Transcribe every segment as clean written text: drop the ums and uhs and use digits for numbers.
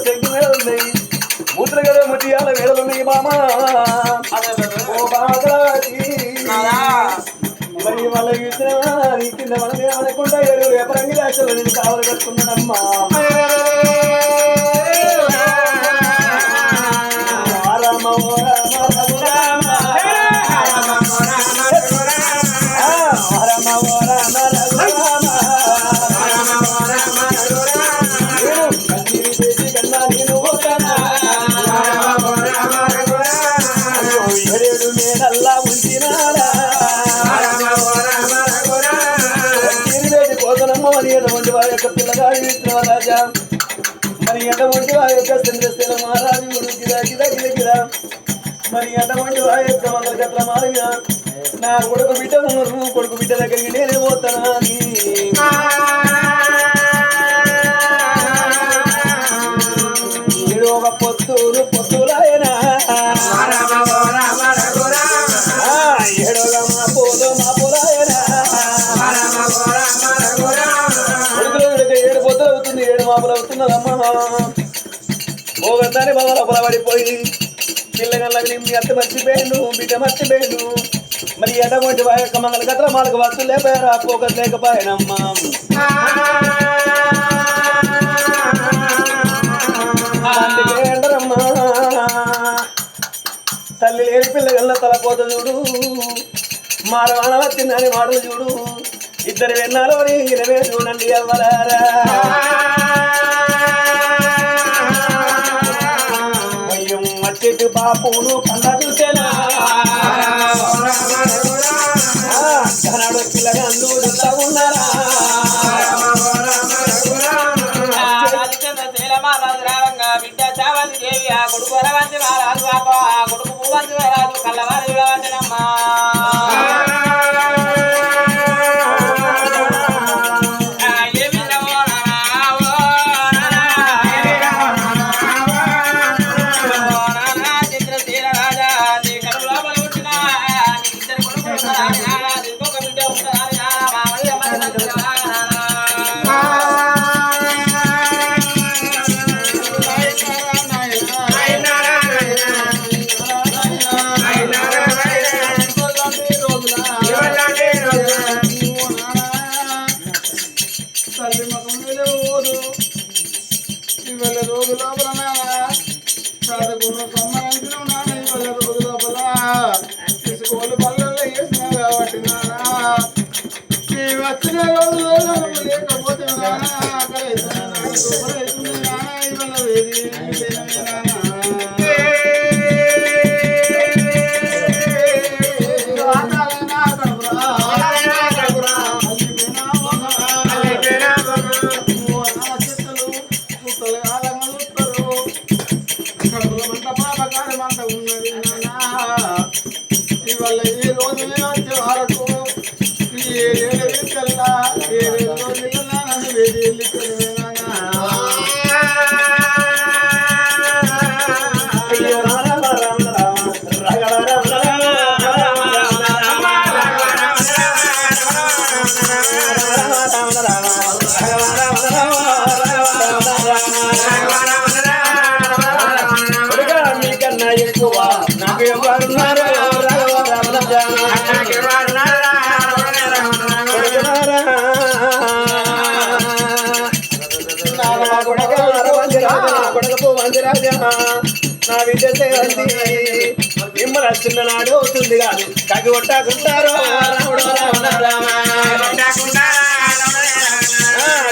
శంకి మేడలు ఉన్నాయి ముద్రగడ ముత్యాల మేడలు ఉన్నాయి మామా ఓ బామరాజీ మరి వాళ్ళ కింద మనమే అనకుండా ఎపరంగి రాష్ట్రాలు నేను కావాలి కట్టుకున్నానమ్మా రామ ఓ రామ రామ రామ ఓ రామ కన్నా నేను ఏడు మేడల్లా ఉంచినాడా కోతనమ్మ మరి ఎటువంటి వారి యొక్క పిల్లగాడి రాజా మరి ఎటువంటి వారి యొక్క చంద్రశీల మహారాజు గిరా గిరా గిర గిరా మరి ఎటువంటి వారి యొక్క మంగళగట్ల మారిన నా కొడుకు బిడ్డ కొడుకు బిడ్డ దగ్గరికి నేనే పోతానా ఒక పొత్తులు పొత్తులైనా ఏడోగా మా పూలాయనా ఏడు పొద్దులు అవుతుంది 7 మాపులు అవుతున్నదమ్మా ఓ గంటానే బాగా పడిపోయి పిల్లగల్లకి మీ అత్త మర్చిపోయాను బిడ్డ మర్చిపోయాను మరి ఎటువంటి వారి యొక్క మంగళ గట్ల మాలకు వస్తు లేపారా పోక లేకపోయానమ్మా ఏంటరమ్మా తల్లి లేని పిల్లగల్ల తలపోత చూడు మారవాన వచ్చిందని మాటలు చూడు ఇద్దరు వెన్నాలో ఇరవే చూడండి ఎవరారా భయం మట్టి బాపును కళ్ళ చూసేనా కనడు పిల్లగందు ఉన్నారా బిడ్డ చావంతి దేవి ఆ కొడుకు వరవంతి రాజు ఆ కొడుకు పూవంతి రాజు కళ్ళవారి చూడవంతినమ్మా చంద్రశీల రాజా నీ కడుపు లోపల పుట్టిన ఇద్దరు కొడుకు ఇంకొక బిడ్డ ఉంటుంది వచ్చిన రోజుల్లో లేకపోతే పాపకారమంతా ఉన్నది ఇవాళ ఈ రోజు వచ్చే వరకు మీకన్నా ఎక్కువ నాకు ఎవరున్నారు రాజా నా విద్య మిమ్మల్ని వస్తున్న నాడు అవుతుంది కాదు కాకి కొట్టాకుంటారు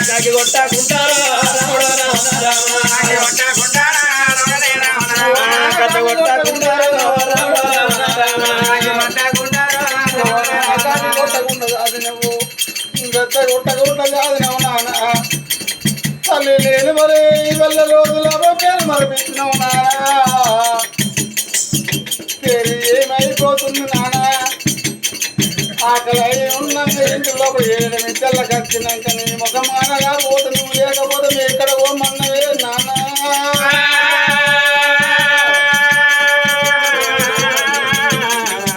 కాకి కొట్టాకుంటారు కథ కొట్టాకుంటారు కొట్టకుండా కాదు నాన్న తల్లి లేని మరి వల్ల రోజుల పేరు మరిపించినావు నానా పేరు ఏమైపోతుంది నానా ఆకలి ఉన్న ఇంటిలో 7 నిమిషాలకు వచ్చినాక నీ ముఖమానగా పోతే నువ్వు లేకపోతే మీ ఎక్కడ పోమన్నవే నాన్న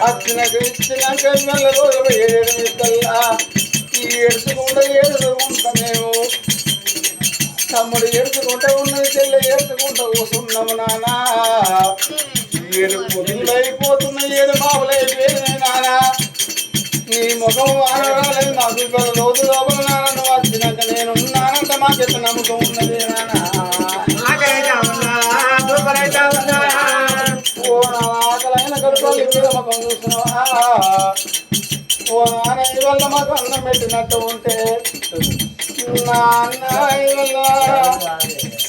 వచ్చినాక ఇచ్చినాక మళ్ళీ రోజులు 7 నిమిషాల ఈ ఏడుచుకుంటా ఏడుచుకుంటా మేము తమ్ముడు ఏడుచుకుంటా ఉన్నది చెల్లె పెట్టుకుంటూ కూర్చున్నాము నానా 7 పొద్దులు అయిపోతున్నాయి 7 మావులు అయిపోయినాయి నానా నీ ముఖం ఆడరాలేదు నాకు ఇక్కడ రోజు లోపల నాన్న నువ్వు వచ్చినాక నేను ఉన్నానంటే మాకెంత నమ్మకం ఉన్నది నానా ఓ నా ఆకలైన కడుపులు మీద ముఖం చూస్తున్నావా ఓ నాన్న ఇవల్ల మాకు అన్నం పెట్టినట్టు ఉంటే నా అన్న ఇవల్ల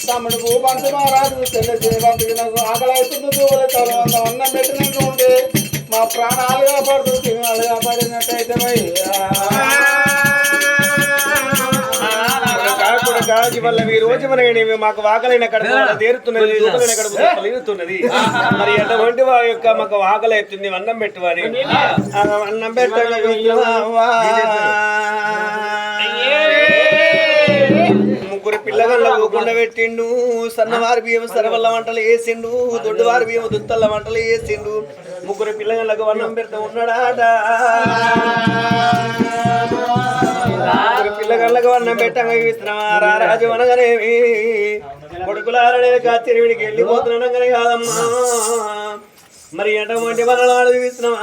తమ్ముడు బంతి మహారాజు చెల్లి బంతికి నాకు ఆకలి అవుతుంది దూవలు చాలా అన్నం పెట్టినట్టు ఉంటే మా ప్రాణాలు కాపాడుతూ తినాలు కాపాడినట్టయితే కాకి వల్ల ఈ రోజు మాకు వాకలైన కడుపు తీరుతున్నది దూకలైన కడుపు తీరుతున్నది మరి ఎటువంటి వారి యొక్క మాకు ఆకలి అవుతుంది అన్నం పెట్టువని అన్నం పెట్టగా ముగ్గురు పిల్లగల్ల ఊకుండా పెట్టిండు సన్నవారి బియ్యం సరవల్ల వంటలు వేసిండు దొడ్డువారి బియ్యం దుత్తల్ల వంటలు వేసిండు ముగ్గురు పిల్లగళ్ళకు అన్నం పెడతా ఉన్నాడాట పిల్లగళ్ళకు అన్నం పెట్టంగా ఇస్తున్నావా రాజు అనగానేమి కొడుకులారనే కాచిరివిడికి వెళ్ళిపోతున్నానగానే కాదమ్మా మరి ఎటువంటి వనలాడు ఇస్తున్నావా